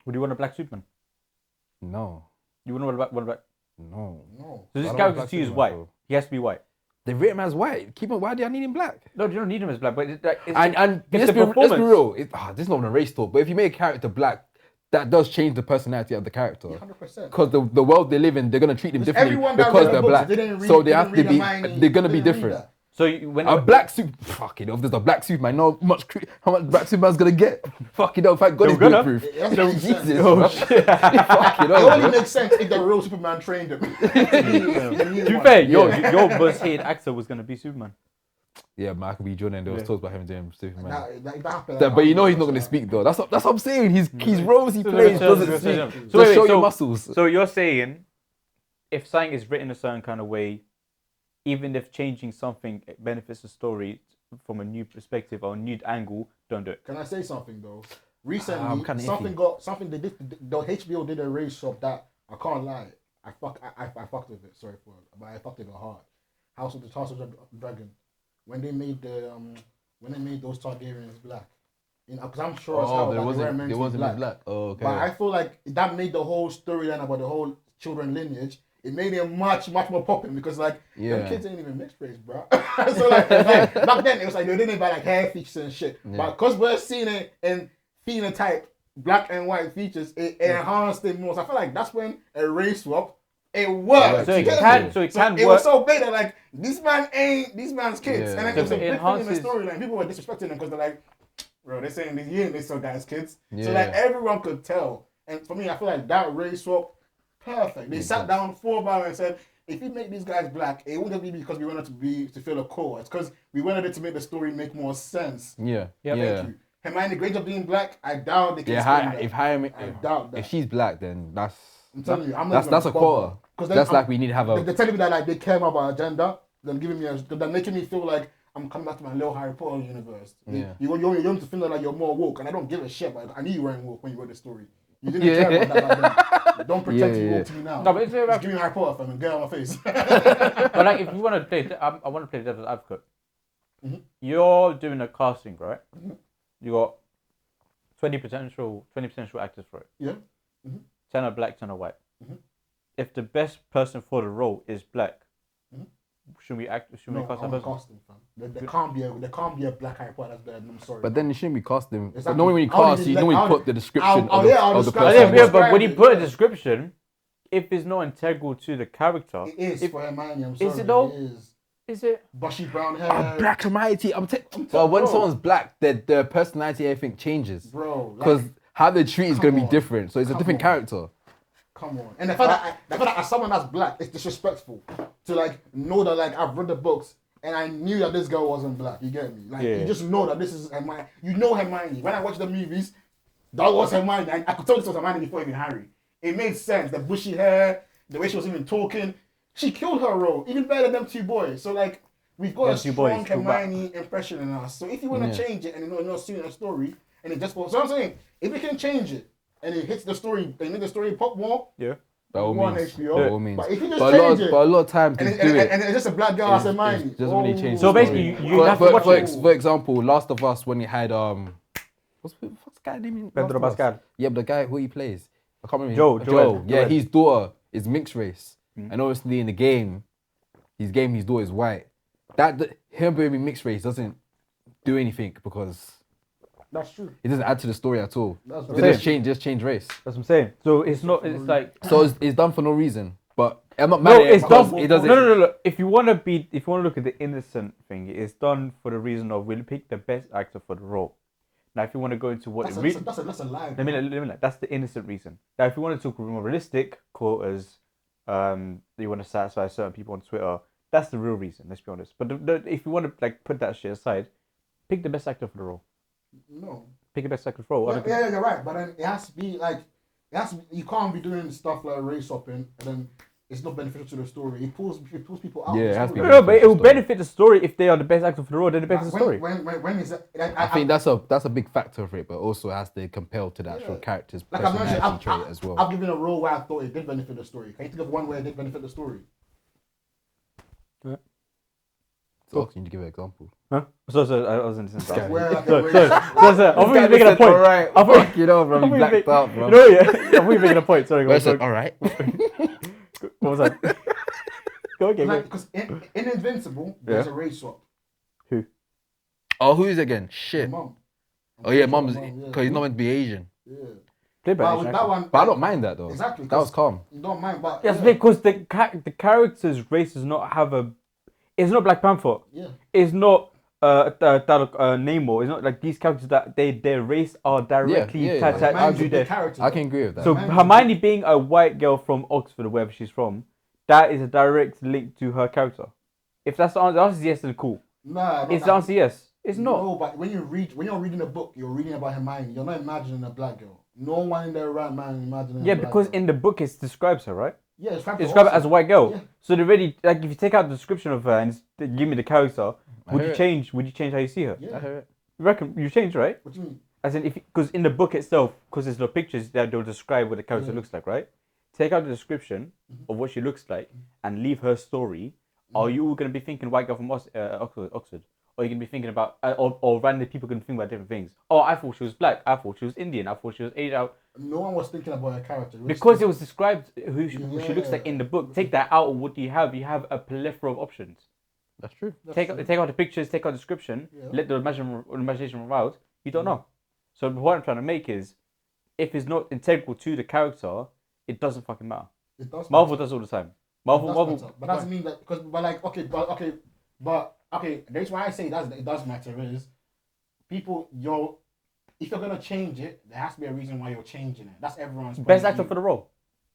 Would you want a black Superman? No. You wouldn't want a black. No. No. So this I don't character want to you is Superman, white. bro. He has to be white. They rate him as white. Keep him. Why do I need him black? No, you don't need him as black, but it's And it's let's the be performance. real. This is not a race talk, but if you make a character black, that does change the personality of the character. 100%. Because the world they live in, they're gonna treat them differently Everyone that because read the they're books black. didn't read- So they didn't have to read be. Hermione, They're gonna be didn't read different. that. So A black suit. Fucking hell, if there's a black Superman, how much black Superman's gonna get? Fucking hell, thank God he's gonna. bulletproof. That's what I'm saying. Jesus. Oh, bro. shit. Fucking It hell, only bro. makes sense if the real Superman trained him. to be fair, your most hated actor was gonna be Superman. Yeah, Michael B. Jordan. There was Yeah. talks about him doing Superman. That happened. But you know he's not gonna speak though. That's what I'm saying. His roles he plays doesn't speak. So Just wait, show so- your muscles. So you're saying, if something is written a certain kind of way, even if changing something benefits the story from a new perspective or a new angle, don't do it. Can I say something though? I'm Recently, kinda something they did. The HBO did a race swap that I can't lie. I fucked with it. Sorry for it, but I fucked with it hard. House of the Dragon. When they made those Targaryens black, you know, because I'm sure as hell that they weren't meant to be black. Oh, okay. But I feel like that made the whole storyline about the whole children lineage. It made it much more popping because them kids ain't even mixed race, bro. So like back then it was like they didn't buy like hair features and shit. Yeah. But because we're seeing it in phenotype, black and white features, it enhanced it more. So I feel like that's when a race swap it worked. So it You get can, me? so it So can it work. was so big that like this man ain't these man's kids, Yeah. and then So it was a it big thing in the enhances- storyline. People were disrespecting them because they're like, bro, they're saying you ain't this guy's kids. So Yeah. like everyone could tell. And for me, I feel like that race swap, perfect. They sat down 4 hours and said, if we make these guys black, it wouldn't be because we wanted to feel a core. It's because we wanted it to make the story make more sense. Yeah. Yeah. Thank you. Hermione Granger being black, I doubt they can Yeah. explain that. I doubt that. If she's black, then that's I'm telling you, I'm not that's a even quarter. bothered. 'Cause then That's like we need to have They're telling me that like they care more about agenda. They're giving me they're making me feel like I'm coming back to my little Harry Potter universe. Yeah. You want to feel like you're more woke, and I don't give a shit. But I knew you weren't woke when you wrote the story. You didn't care about that back then. Don't pretend to be woke to me now. No, but it's Just about, give me Harry Potter film and get out of my face. but like if you want to play, I want to play devil's advocate. Mhm. You're doing a casting, right? Mhm. You got 20 potential actors for it. Yeah. 10 are black, 10 are white. Mhm. If the best person for the role is black, Mhm. should we No, cast that I'm person? casting, fam. There can't be a black Harry Potter. That's better. I'm sorry. But then you shouldn't be casting. Exactly. But normally when you I'll cast, even you let- normally I'll- put the description I'll of the describe- person. Yeah, but when you describe put a it, yeah. description, if it's not integral to the character, It is if- for Hermione. I'm sorry. it though? It is. is it? Bushy brown hair. A black Hermione. Well, when bro. someone's black, their personality, everything changes. Bro. Like, Because how they treat is going to be on. different. So it's a Come different on. character. come on. And the fact that as someone that's black, it's disrespectful to like know that like I've read the books and I knew that this girl wasn't black. You get me? Like Yeah. you just know that this is Hermione. You know Hermione. When I watch the movies, that was Hermione. I could tell this was Hermione before even Harry. It made sense. The bushy hair, the way she was even talking. She killed her role even better than them two boys. So like we've got Them a two strong boys, too bad. Hermione impression in us. So if you want to Yeah. change it and you're not seeing a story and it just so I'm saying if we can change it and it hits the story, they make the story pop more. Yeah. By all One means. HBO. By all means. But if you just But change it, a lot of times and, they it, do and, it. and it's just a black girl as Hermione. It doesn't really change. So the basically, story. you have to watch it. For example, Last of Us when he had what's the guy name? in Pedro Last of Us? Pascal. Yeah, but the guy who he plays, I can't remember. Joel. Yeah, his daughter is mixed race, Mm. and obviously in the game, his daughter is white. Him being mixed race doesn't do anything because That's true. it doesn't add to the story at all. That's They right. just change race. That's what I'm saying. So it's not. It's like So it's done for no reason. But I'm not mad no. at it It's because done. it doesn't. No. If you want to look at the innocent thing, it's done for the reason of we'll pick the best actor for the role. Now, if you want to go into what That's it that's a lie. that's the innocent reason. Now, if you want to talk more realistic, quote as you want to satisfy certain people on Twitter, that's the real reason. Let's be honest. But if you want to like put that shit aside, pick the best actor for the role. No. Pick the best actor for the role. Yeah, you're right. But then it has to be like, you can't be doing stuff like race swapping and then it's not beneficial to the story. It pulls people out. Yeah, of the it has to be story. No, but it will benefit the story if they are the best actor for the role. They're the best of the story. When is that? I think that's a big factor of it, but also has to compel to the actual character's like I've mentioned, personality trait as well. I've given a role where I thought it did benefit the story. Can you think of one where it did benefit the story? So can you give an example? Huh? So I was in the sense. Where like So, a race. so, I thought you were making a point. Alright, I thought- fuck you know, bro. I thought You you blacked make- out, bro. You know, yeah. I thought you were making a point. Sorry, go Bro on. said, alright. What was that? Go again. Like, because in Invincible, there's a race swap. Who? Oh, who is it again? The Shit. mum. Oh yeah, I'm mum's pretty sure the because he's not meant to be Asian. Yeah. Played by But Asian with actor. that one, But I don't mind that though. Exactly. That was 'cause calm. You don't mind, but Yes, yeah. because the character's race does not have a. It's not Black Panther. Yeah. It's not Namor. It's not like these characters that their race are directly yeah, attached yeah. to Hermione's a do big their. character. I can agree with that. So Hermione's Hermione being a white girl from Oxford or wherever she's from, that is a direct link to her character. If that's the answer is yes, then cool. Nah, It's the answer yes. It's not. No, but when you're reading a book, you're reading about Hermione. You're not imagining a black girl. No one in their right mind imagining. Yeah, a black because girl. in the book it describes her, right? yeah, it's It describes her as a white girl. Yeah. So they really like if you take out the description of her and give me the character, would hear you it. change? Would you change how you see her? Yeah. I hear it. You reckon you change, right? What do you mean? As in, if because in the book itself, because there's no pictures that they'll describe what the character Yeah. looks like, right? Take out the description of what she looks like and leave her story. Are you going to be thinking white girl from Oxford? Or are you going to be thinking about, or randomly people going to think about different things? Oh, I thought she was black. I thought she was Indian. I thought she was Asian. No one was thinking about her character. Because it was described who she looks like Yeah. in the book. Take that out, what do you have? You have a plethora of options. That's true. Take out the pictures, take out the description, Yeah. let the imagination run out. You don't know. So what I'm trying to make is, if it's not integral to the character, it doesn't fucking matter. It does Marvel matter. does all the time. It Marvel, does Marvel. matter. But doesn't mean that because the reason why I say it does matter is people if you're gonna change it, there has to be a reason why you're changing it. That's everyone's point Best of actor view. for the role.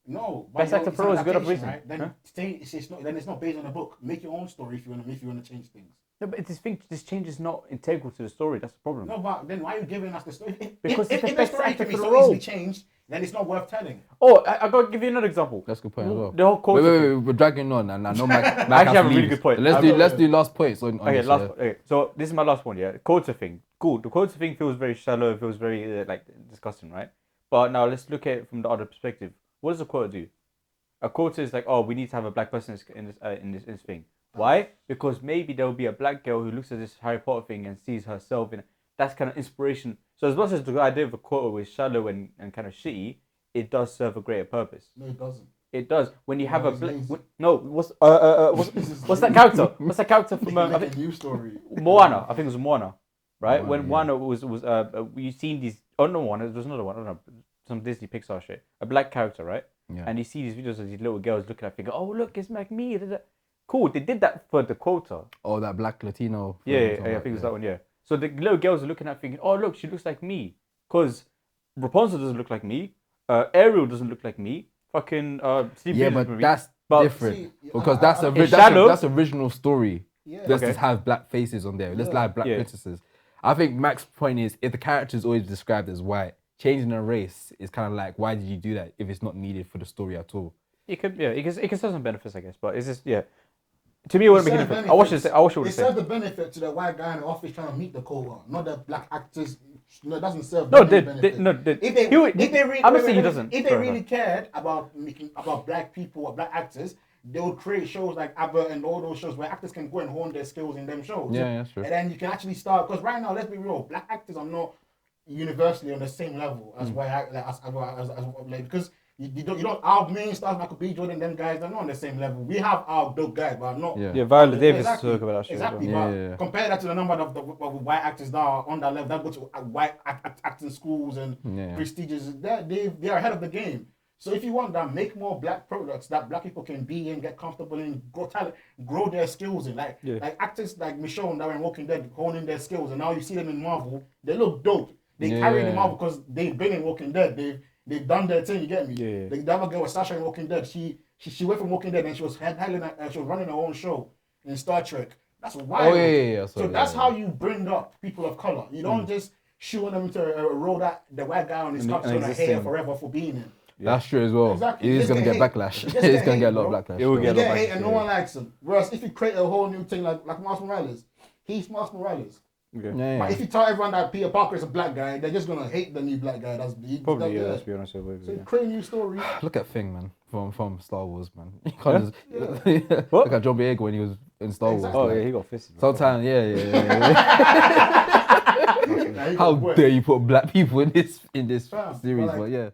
No, Best actor for role is good of reason. right? Then Huh? it's not based on a book. Make your own story if you wanna change things. No, but this change is not integral to the story. That's the problem. No, but then why are you giving us the story? Because if it's the the best story actor can be for the so role. easily changed, then it's not worth telling. Oh, I gotta give you another example. That's a good point as well. The whole quote. Wait, we're dragging on, and I know Mac I actually has have to a really leave. good point. Let's do last points on Okay, this, last. yeah. Okay, so this is my last one. Yeah, quota thing. Cool. The quota thing feels very shallow. It feels very like disgusting, right? But now let's look at it from the other perspective. What does a quota do? A quota is like, oh, we need to have a black person in this thing. Why? Because maybe there will be a black girl who looks at this Harry Potter thing and sees herself in it. That's kind of inspiration. So as much as the idea of a quota is shallow and kind of shitty, it does serve a greater purpose. No, it doesn't. It does. When you have a it's black, lazy. what's that character? What's that character from? I Make think a new story. Moana. I think it was Moana, right? Moana, When yeah. Moana was you seen these? Oh no, Moana. There was another one. I don't know. Some Disney Pixar shit. A black character, right? Yeah. And you see these videos of these little girls looking at, thinking, "Oh look, it's like me." Da, da. Cool. They did that for the quota. Oh, that black Latino. Yeah, film, I something think it was like that one. Yeah. So the little girls are looking at, thinking, "Oh look, she looks like me." Because Rapunzel doesn't look like me. Ariel doesn't look like me. Fucking Steve Yeah, Jobs but movie. that's But- different See, because that's a It's shallow. that's original story. Yeah. Let's Okay. just have black faces on there. Let's Yeah. have black Yeah. princesses. I think Mac's point is if the character is always described as white, changing a race is kind of like, why did you do that if it's not needed for the story at all? It could, yeah, it can serve some benefits, I guess. But it's just, yeah. To me, it wouldn't make a serves difference. I watched benefits. it. I watched it. It serves the benefit to the white guy in the office trying to meet the quota, not the black actors. No, it doesn't serve. No, any they benefit. no, If they, he, if they really, I'm wait, not saying he wait, doesn't. If they Sorry, really cared about black people or black actors, they would create shows like Abbott and all those shows where actors can go and hone their skills in them shows. Yeah, that's true. And then you can actually start because right now, let's be real, black actors are not universally on the same level as white actors, like, because you don't our main stars Michael B. Jordan, them guys, they're not on the same level. We have our dope guys, but not. Yeah. Yeah, Viola Davis Exactly. spoke about that shit. as well. Exactly, Yeah, but yeah, yeah. compare that to the number of the white actors that are on that level, that go to white acting schools and Yeah. prestigious. They are ahead of the game. So if you want that, make more black products that black people can be in, get comfortable in, grow their skills in. Like actors like Michonne that were in Walking Dead, honing their skills, and now you see them in Marvel. They look dope. They carry the Marvel because they've been in Walking Dead. They've done their thing. You get me? Yeah. The other girl was Sasha in Walking Dead. She went from Walking Dead and she was she was running her own show in Star Trek. That's wild. Oh, yeah. So that's how you bring up people of color. You don't just shoehorn them into a role that the white guy on his top is gonna hate forever for being in. That's true as well. Exactly. It is Just gonna get get hate. backlash. Just It's get gonna get a hate, lot of bro. backlash. It will You get a get lot of hate and no backlash, one likes him. Whereas if you create a whole new thing like Miles Morales, he's Miles Morales. Okay. Yeah, But if you tell everyone that Peter Parker is a black guy, they're just gonna hate the new black guy. Probably, yeah. Let's be honest with you. So Yeah. create a new story. Look at Thing, man, from Star Wars, man. You can't just look at John Boyega when he was in Star Wars. Exactly. Oh like, yeah, he got fisted. man. sometimes, yeah. Nah, he How got wet. dare you put black people in this Fam, series? but, But yeah.